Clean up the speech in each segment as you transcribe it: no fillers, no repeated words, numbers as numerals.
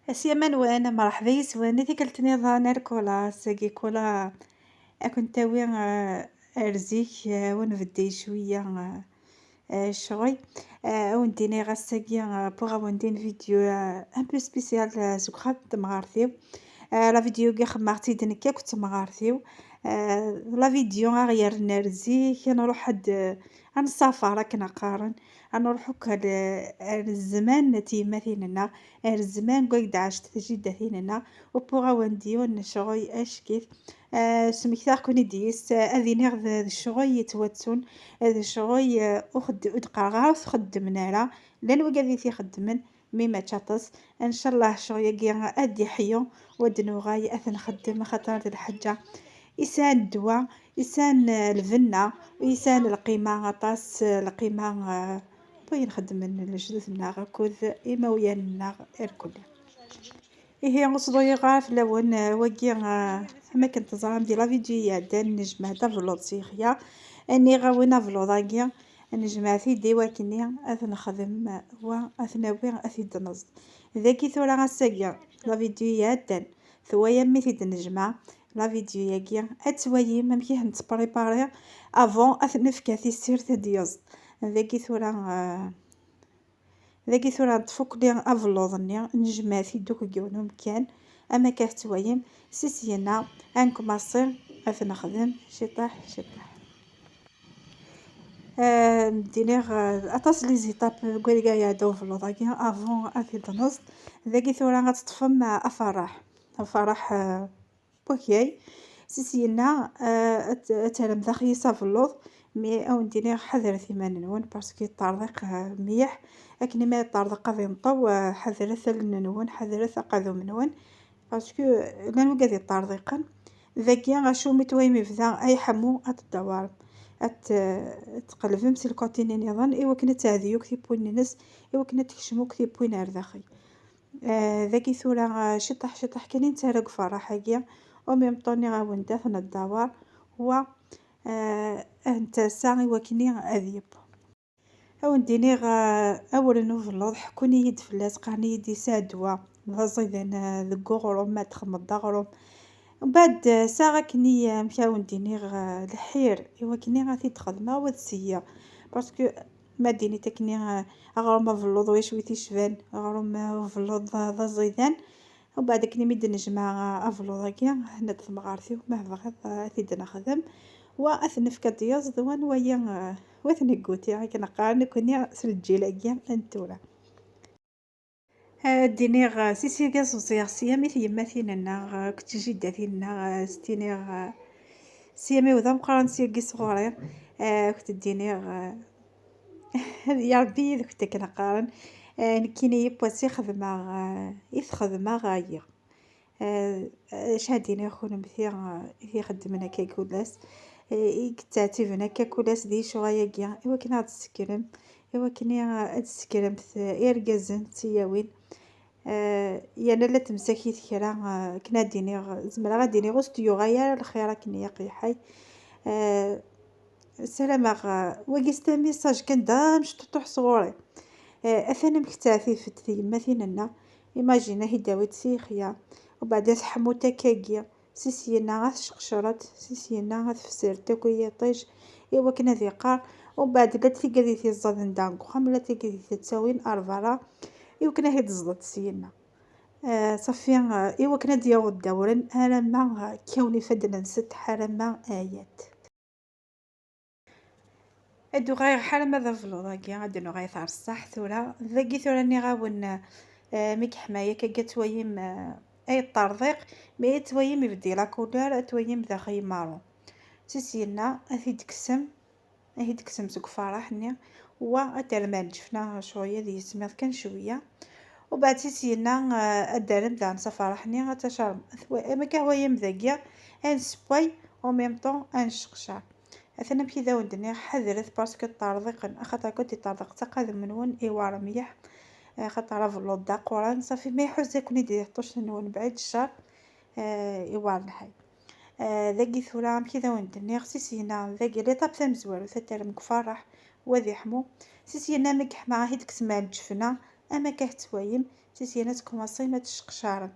اليمن وأنا مرحبا يسواني قلتني نركولا ساقي كولا كنت تاوي رزيك ونبدي شوية الشغل ونديني غاساقي بوغ وندين فيديو ان بو سبيسيال زوكخا تمغارثيو لا فيديو كي خمارتي دنكا كنت مغارثيو لا فيديو غير نرزيك نروح حد عن السفر راك نقارن نروحو الزمان تيماثيلنا الزمان قاعد عشت جداتيننا وبوغا ونديو نشغل اش كيف سمكتاغ كوني ديس اذيني غد الشغل يتواتسون هذا الشغل اخد ادقاغا وخدمنا لا لان وقاذي تيخدمن مي ما تشاطس ان شاء الله شغل يجي ادي حيو ودنو غاي اثن خدم خاطر هاد الحاجه إنسان الدواء إنسان الفنة وإنسان القيمة غطاس القيمة بغي نخدم لجدودنا ركود إما ويانا الكل إيه نقصدو يغاف لون وكي ما كنت زعما ديال لا فيديوهات ديال النجمة دا فلوط سيخيا اني غاوينا فلوطاكيا النجمة في ديواتني نخدم اثناوي اثيد نص ذاكي ثورا غاساكيا لا فيديوهات ثوايا ميتي النجمة لا فيديو ياكيا اتوايي ممكن نتبريباري افون نفكاثي سيرت ديوز ذاكي ثورا تفوك لي افلوضني نجماتي دوك كيونهم كان اما كاتوايم سيسينا انكم اصير نخدم شطاح شطاح دينيغ اطاس لي زيتاب كوالكايا دو فلوطاكي افون اثيد نص ذاكي ثورا غتطفم افراح افراح بوكي سيسينا ترم ذخيصة في اللوظ مي او ندير حذر ثمان نون باسكو الطريق مليح لكن ما الطريق غادي نطو حذر ثلن نون حذر ثقذو منون باسكو لانو قادي الطريقا ذاكي غاشو متويم يفدا اي حمو الدوار تقلبم سي الكوتيني نظن ايوا كنا تاذيو كتي بوين نس ايوا كنا تكشمو كتي بوين ارداخي ذاكي ثورا شطح شطح كاين تارق فرحاكيا وميم طوني غاوندا ثنا الدوار هو انت ساعي وكني اذيب او نديني اول نوفل حكوني يد فلاس قاني يدي سادوا غزيدان ذكوغرو ما تخمض غروم بعد ساعة كني مشاو نديني الحير ايوا كني غادي تخدم وتسيا باسكو ما ديني تكني غروم فلوض ويش ويتي شفان غروم فلوض ذا زيدان وبعد كني ميد نجمع افلوضاكيا هنا تمغارتي ما بغيت ثيد نخدم واثنف كدياز دوان ويا وثني قوتي هاك نقارن كوني سلجيلاكيا انتورا ديني سيسي كاز وصياغسيا ميث يماثيلنا كنت جداتينا ستيني سيامي وذا مقارن سياكي صغوري كنت ديني يا ربي كنت كنقارن نكيني بواسي خدمة خدمة غاية شاديني خونا مثيا يخدمنا كيكولاس يكتاتيفنا كاكولاس دي شغايا كيا ايوا كنا هاد السكرم ايوا كنا هاد السكرم اركازن تياوين يانا لا تمسكي كرا كنا ديني زعما غاديني غوستيو غايا الخير كني قيحي السلام وقست ميساج كان دامش تطوح صغوري اثنا مكتافي في يماثيلنا ايماجينا هي داويت سيخيا وبعد حموتا كاكيا سيسينا غاث شقشرات سيسينا غاث فسرت كويا طيش ايوا كنا ذي قار وبعد لا تيقادي تيزادن دانكو خام لا تيقادي تتساوين ارفرا ايوا كنا هي تزلط سينا صافي ايوا كنا ديال الدورن انا ما كوني فدنا نست حرمه ايات ادو غاير حال ماذا فلوضاكي غادي غاي ثار الصح ثورا ذاكي ثورا ني غاون ميك حمايه كتويم اي الطريق مي تويم يبدي لا كولور تويم ذا خي مارون سيسينا اثي تكسم اهي تكسم زوك فرحني واترمان شفنا شويه دي سمير كان شويه وبعد سيسينا ادرم ذا نصفرحني غتشرب ما كهويا مذاكيا انسبوي او ميم طون انشقشار اثنا كذا ودني حذرت باسكو الطريق خاطر كنت طريق تقادم من وين ايوا مليح خاطر فلوط دا قران صافي ما يحوز كوني دير طوش نون بعيد الشر ايوا الحي ذاكي ثورا كذا وندني سيسينا ذاكي لي طاب ثم زوالو ثترم كفرح وذي حمو سيسينا مكح مع هيدك سمان جفنا اما كاه توايم تيسينات كوماسي ما تشقشارم.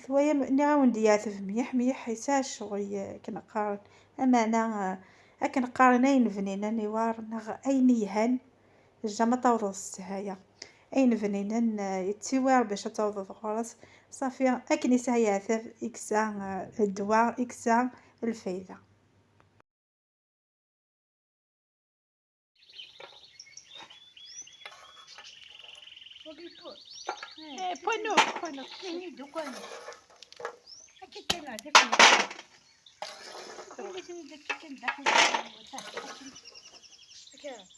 ثويا نعاون دياتف ميح ميح يساش شغي كنقارن. اما انا كنقارن اين فنينة نيوار نغ اين يهان جا تعوض السهاية، اين فنينة يتسوار باش تعوض غرس صافي اكن يسايا ثاف اكسا الدواء اكسا الفايدة. بونو بونو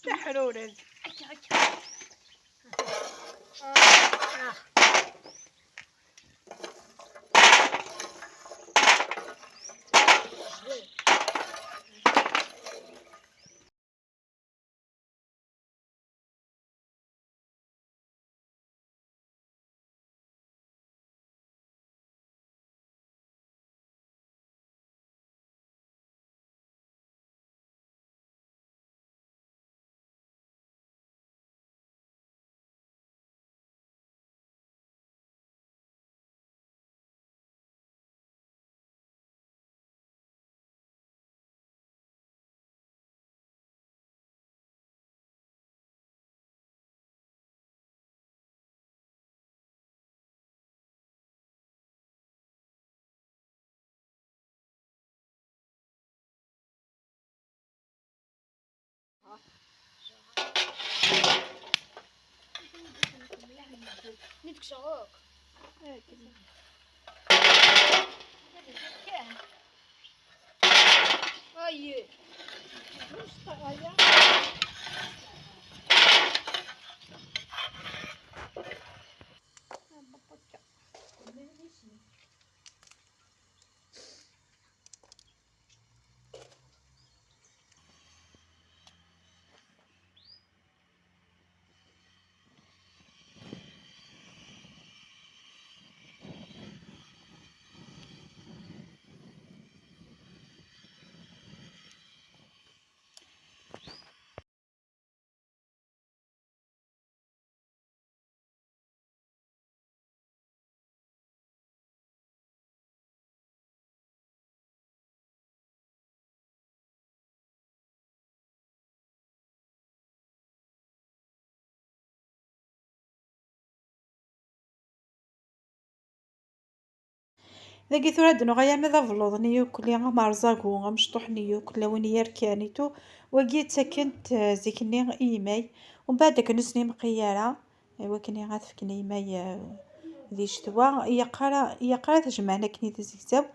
تحرورز نيتك شغوك اي ذاكي ثورا دنوغايا ماذا فلوض نيو كلي مرزاقو مشطوح نيو كلا وين يركانيتو وقيت سكنت زيكني ايماي ومن بعد كنسني مقيارة ايوا كني غاتفكني ايماي ذي شتوا يا قرا تجمعنا كني تزيكتاو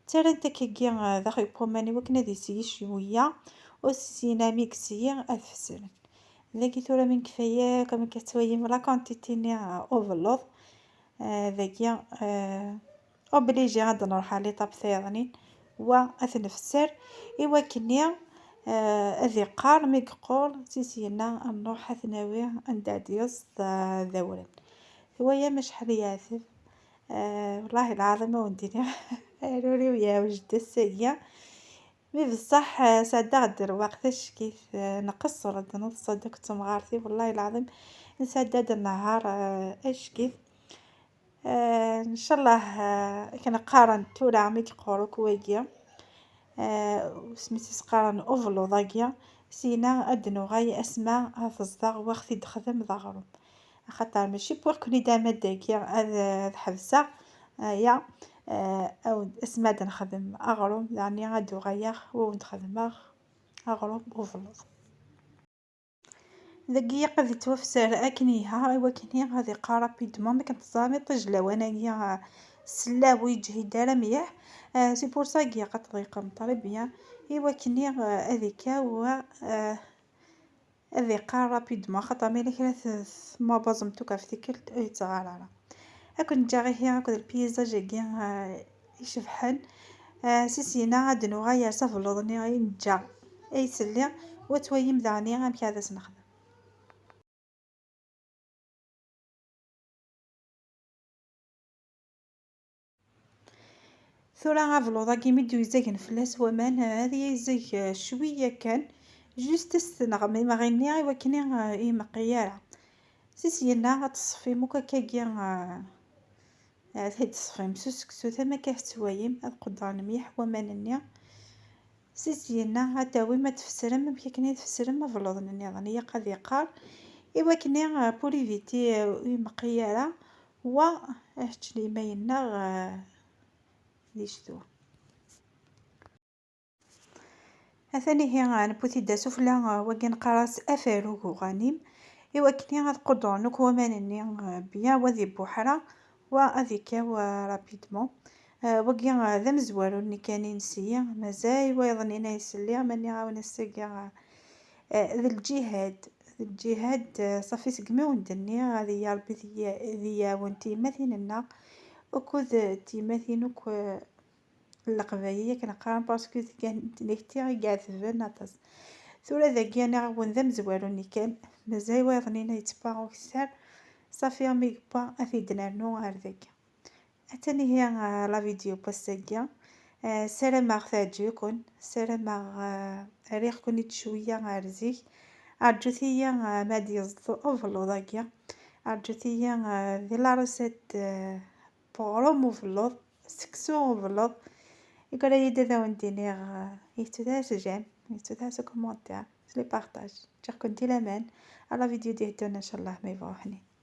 ترى انت كي ذاك بوماني وكنا ذي سي شويه وسينا ميكسي افسن ذاكي ثورا من كفايه كما كتويم لا كونتيتيني اوفرلود ذاكي اوبليجي غادي نروح على طاب ثاني واثنفسر ايوا كنيا اذي قار ميقول سيسينا نروح ثناوي عند ديوس ذورن هوايا مش حرياثف والله العظيم ما وديني روري ويا وجد السيا مي بصح سادا غدير وقتاش كيف نقص ولا نص كنت مغارتي والله العظيم نسدد النهار اش كيف ان شاء الله كنقارن تورا عمي كيقولوا كواكيا وسميتي سقارن اوفلو ضاقيا سينا ادنو غاي اسماء تصدق واختي تخدم ضغرو خاطر ماشي بوغ كوني داما داكيا هاد حبسه يا او اسماء نخدم اغرم يعني غادو غيا ونخدم اغرم اوفلو ذاكيا قد توفسر اكنيها ايوا كني غادي قارا بيدمون ما كنتزامي طجله وانايا سلا ويجهي دار مليح سي بور سا كيا قطريقه مطربيا ايوا كني هذيك و هذي قار رابيدمون خاطر ملي كانت ما بازمتو كفتكلت اي تغارره هاكن جا هي هاكد البيزاج كيا يشبحن سيسينا غادنو غاير صافي لوضني غاي نجا اي سلي وتويم داني غام كذا سنخدم ثورا غافلوضا كي ميدو يزاكن فلاس ومان هذه يزاك شويه كان جوست استنغ ما غيني ايوا كني اي مقياره سيسينا تصفي مكاكيا هاد تصفي مسو سكسو ثما كتسوايم هاد قدران مليح ومانني سيسينا هتاوي ما تفسرم كي تفسرم فلوضن النظام قد يقال إوا كنا بوليفيتي مقيارة و لي ما ينا ليش ذو أثاني هي نبوتي دا سفلى وكي نقراس أفاروك وغنيم إوا كني غاد قدرنك ومانني بيان وذي بوحرة وأذيك رابيدمون وكي ذا مزوارو ني كاني نسيا مازال ويظنينا يسلي ماني عاون السقيا ذا الجهاد صافي سقمي وندني هذه يا ربي ذي وانتي مثلنا وكذ تيماثينك القبايلية كنقرا باسكو كانت نيتي قاعد فيناطاس ثورة ذاكي انا غون ذا مزواروني كان مازال واظنينا يتباعو كثر صافي امي با افيدنا نو غير ذاك اتاني هي لا فيديو بوستاكيا سلام تعجبكم سلام ريحكم شويه غير زيك عرجتي ما ديزو اوفلو ذاكيا عرجتي ذي لا روسيت بوغلوم اوفلو سكسو اوفلو يقول لي دابا وندير يتداس جيم يتداس كومونتير لي بارطاج تشكون دي لامان على فيديو ديالنا ان شاء الله ما يفوحني.